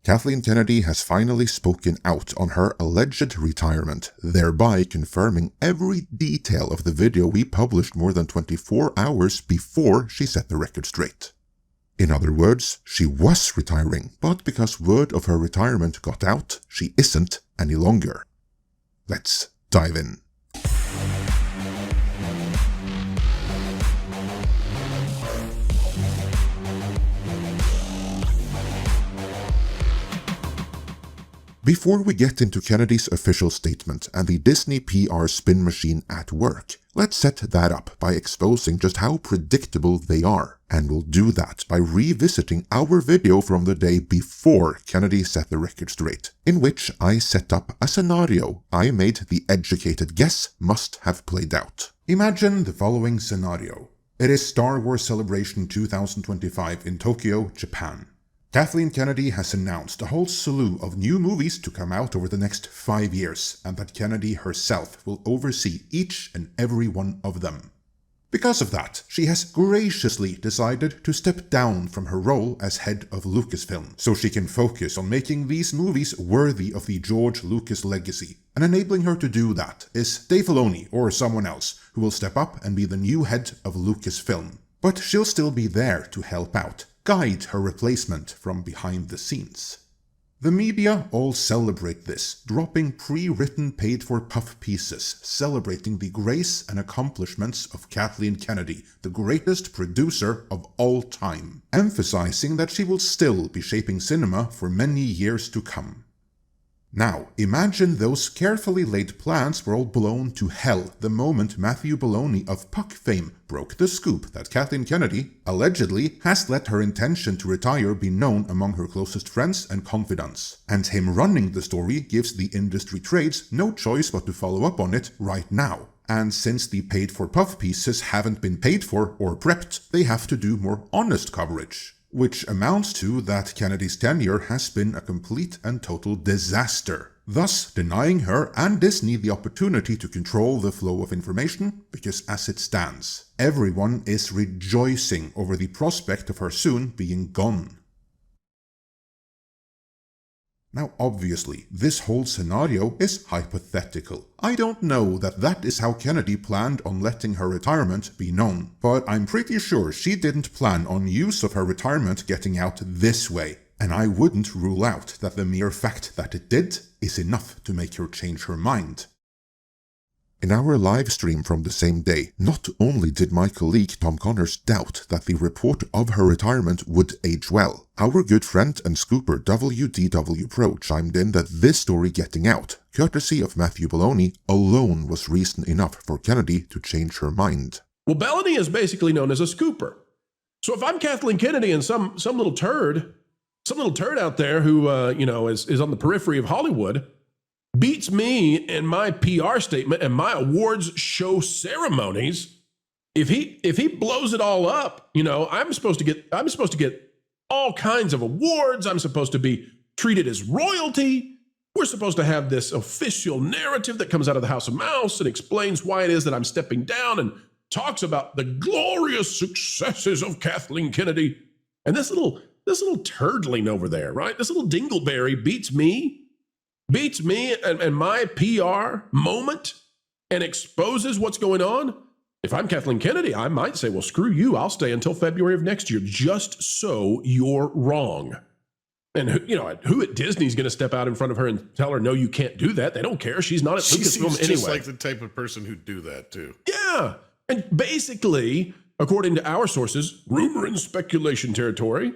Kathleen Kennedy has finally spoken out on her alleged retirement, thereby confirming every detail of the video we published more than 24 hours before she set the record straight. In other words, she was retiring, but because word of her retirement got out, she isn't any longer. Let's dive in. Before we get into Kennedy's official statement and the Disney PR spin machine at work, let's set that up by exposing just how predictable they are. And we'll do that by revisiting our video from the day before Kennedy set the record straight, in which I set up a scenario I made the educated guess must have played out. Imagine the following scenario. It is Star Wars Celebration 2025 in Tokyo, Japan. Kathleen Kennedy has announced a whole slew of new movies to come out over the next 5 years, and that Kennedy herself will oversee each and every one of them. Because of that, she has graciously decided to step down from her role as head of Lucasfilm, so she can focus on making these movies worthy of the George Lucas legacy. And enabling her to do that is Dave Filoni or someone else who will step up and be the new head of Lucasfilm. But she'll still be there to help out, guide her replacement from behind the scenes. The media all celebrate this, dropping pre-written paid-for puff pieces celebrating the grace and accomplishments of Kathleen Kennedy, the greatest producer of all time, emphasizing that she will still be shaping cinema for many years to come. Now, imagine those carefully laid plans were all blown to hell the moment Matthew Belloni of Puck fame broke the scoop that Kathleen Kennedy, allegedly, has let her intention to retire be known among her closest friends and confidants. And him running the story gives the industry trades no choice but to follow up on it right now. And since the paid-for puff pieces haven't been paid for or prepped, they have to do more honest coverage. Which amounts to that Kennedy's tenure has been a complete and total disaster, thus denying her and Disney the opportunity to control the flow of information, because as it stands, everyone is rejoicing over the prospect of her soon being gone. Now obviously, this whole scenario is hypothetical. I don't know that that is how Kennedy planned on letting her retirement be known, but I'm pretty sure she didn't plan on use of her retirement getting out this way, and I wouldn't rule out that the mere fact that it did is enough to make her change her mind. In our live stream from the same day, not only did my colleague Tom Connors doubt that the report of her retirement would age well, our good friend and scooper WDW Pro chimed in that this story getting out, courtesy of Matthew Belloni, alone was reason enough for Kennedy to change her mind. Well, Belloni is basically known as a scooper. So if I'm Kathleen Kennedy and some little turd out there who is on the periphery of Hollywood, beats me in my PR statement and my awards show ceremonies, if he blows it all up, I'm supposed to get all kinds of awards. I'm supposed to be treated as royalty. We're supposed to have this official narrative that comes out of the House of Mouse and explains why it is that I'm stepping down and talks about the glorious successes of Kathleen Kennedy. And this little turdling over there, right? This little dingleberry beats me and my PR moment and exposes what's going on. If I'm Kathleen Kennedy, I might say, well, screw you. I'll stay until February of next year, just so you're wrong. And who at Disney is going to step out in front of her and tell her, no, you can't do that? They don't care. She's not at Lucasfilm anyway. She's just like the type of person who'd do that too. Yeah. And basically, according to our sources, rumor and speculation territory,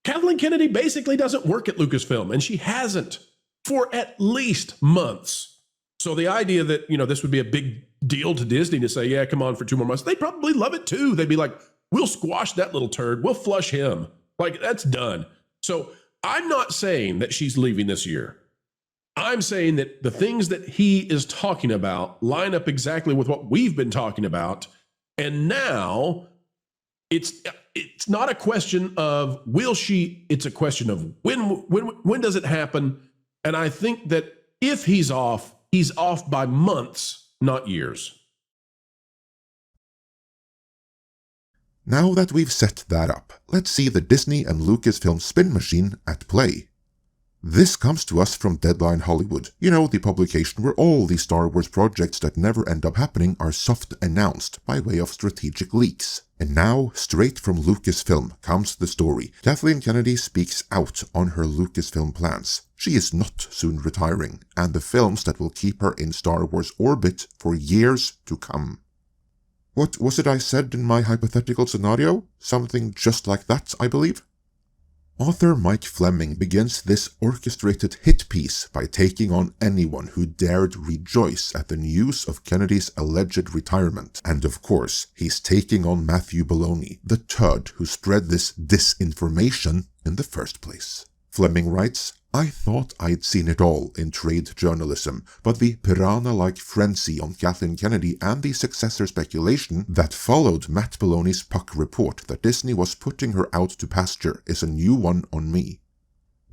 Kathleen Kennedy basically doesn't work at Lucasfilm, and she hasn't for at least months. So the idea that, this would be a big deal to Disney to say, yeah, come on for 2 more months, they'd probably love it too. They'd be like, we'll squash that little turd. We'll flush him. Like, that's done. So I'm not saying that she's leaving this year. I'm saying that the things that he is talking about line up exactly with what we've been talking about. And now it's not a question of will she, it's a question of when does it happen? And I think that if he's off by months, not years. Now that we've set that up, let's see the Disney and Lucasfilm spin machine at play. This comes to us from Deadline Hollywood, you know, the publication where all the Star Wars projects that never end up happening are soft announced by way of strategic leaks. And now, straight from Lucasfilm comes the story. Kathleen Kennedy speaks out on her Lucasfilm plans. She is not soon retiring, and the films that will keep her in Star Wars orbit for years to come. What was it I said in my hypothetical scenario? Something just like that, I believe? Author Mike Fleming begins this orchestrated hit piece by taking on anyone who dared rejoice at the news of Kennedy's alleged retirement. And of course, he's taking on Matthew Belloni, the turd who spread this disinformation in the first place. Fleming writes, I thought I'd seen it all in trade journalism, but the piranha-like frenzy on Kathleen Kennedy and the successor speculation that followed Matt Belloni's Puck report that Disney was putting her out to pasture is a new one on me.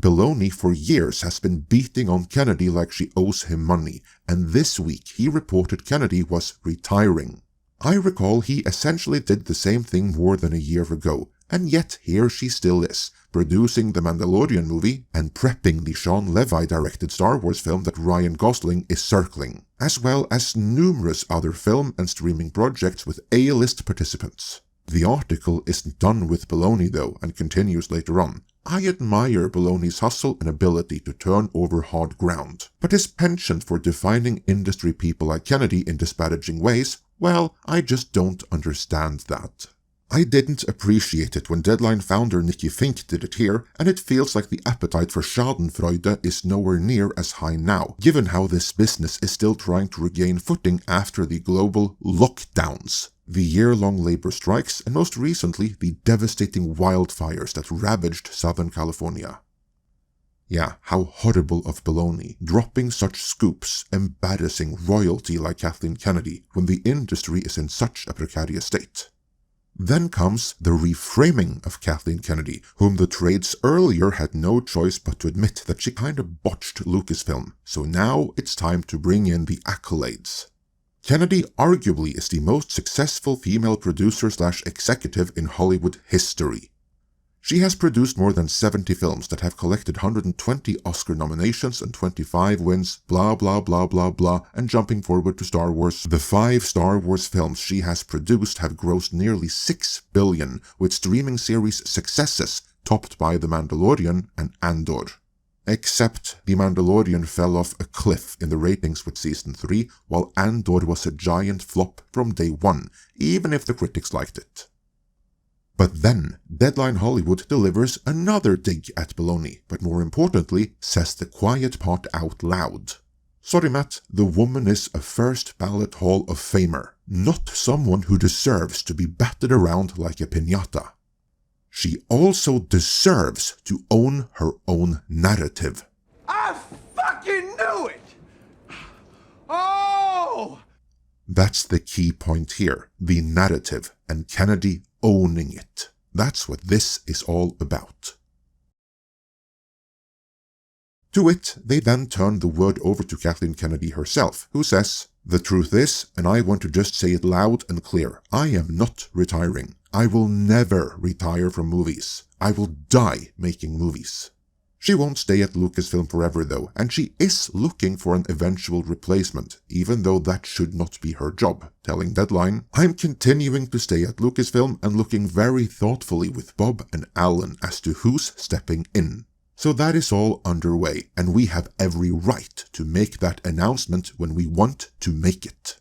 Belloni for years has been beating on Kennedy like she owes him money, and this week he reported Kennedy was retiring. I recall he essentially did the same thing more than a year ago, and yet here she still is, producing the Mandalorian movie and prepping the Sean Levi-directed Star Wars film that Ryan Gosling is circling, as well as numerous other film and streaming projects with A-list participants. The article isn't done with Belloni though, and continues later on. I admire Belloni's hustle and ability to turn over hard ground, but his penchant for defining industry people like Kennedy in disparaging ways, well, I just don't understand that. I didn't appreciate it when Deadline founder Nikki Fink did it here, and it feels like the appetite for schadenfreude is nowhere near as high now, given how this business is still trying to regain footing after the global lockdowns, the year-long labor strikes, and most recently the devastating wildfires that ravaged Southern California. Yeah, how horrible of Belloni, dropping such scoops, embarrassing royalty like Kathleen Kennedy when the industry is in such a precarious state. Then comes the reframing of Kathleen Kennedy, whom the trades earlier had no choice but to admit that she kind of botched Lucasfilm, so now it's time to bring in the accolades. Kennedy arguably is the most successful female producer/executive in Hollywood history. She has produced more than 70 films that have collected 120 Oscar nominations and 25 wins, blah blah blah blah blah, and jumping forward to Star Wars, the 5 Star Wars films she has produced have grossed nearly $6 billion, with streaming series successes topped by The Mandalorian and Andor. Except The Mandalorian fell off a cliff in the ratings with Season 3, while Andor was a giant flop from day one, even if the critics liked it. But then, Deadline Hollywood delivers another dig at Belloni, but more importantly, says the quiet part out loud. Sorry Matt, the woman is a first ballot Hall of Famer, not someone who deserves to be batted around like a piñata. She also deserves to own her own narrative. I fucking knew it! Oh! That's the key point here, the narrative, and Kennedy owning it. That's what this is all about. To it, they then turn the word over to Kathleen Kennedy herself, who says, "The truth is, and I want to just say it loud and clear, I am not retiring. I will never retire from movies. I will die making movies." She won't stay at Lucasfilm forever though, and she is looking for an eventual replacement, even though that should not be her job, telling Deadline, "I'm continuing to stay at Lucasfilm and looking very thoughtfully with Bob and Alan as to who's stepping in." So that is all underway, and we have every right to make that announcement when we want to make it.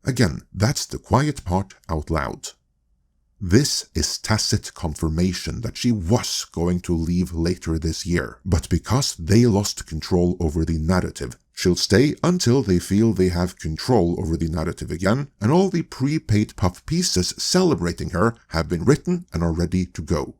Again, that's the quiet part out loud. This is tacit confirmation that she was going to leave later this year, but because they lost control over the narrative, she'll stay until they feel they have control over the narrative again, and all the prepaid puff pieces celebrating her have been written and are ready to go.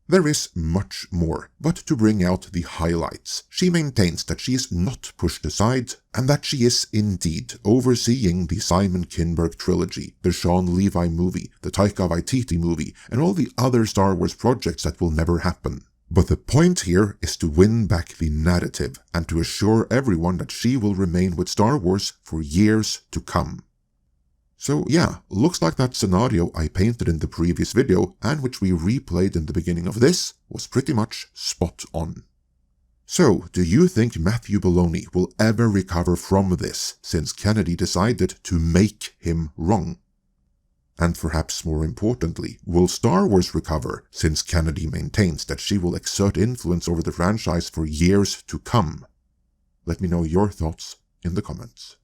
There is much more, but to bring out the highlights, she maintains that she is not pushed aside, and that she is indeed overseeing the Simon Kinberg trilogy, the Sean Levi movie, the Taika Waititi movie, and all the other Star Wars projects that will never happen. But the point here is to win back the narrative, and to assure everyone that she will remain with Star Wars for years to come. So yeah, looks like that scenario I painted in the previous video, and which we replayed in the beginning of this, was pretty much spot on. So, do you think Matthew Belloni will ever recover from this, since Kennedy decided to make him wrong? And perhaps more importantly, will Star Wars recover, since Kennedy maintains that she will exert influence over the franchise for years to come? Let me know your thoughts in the comments.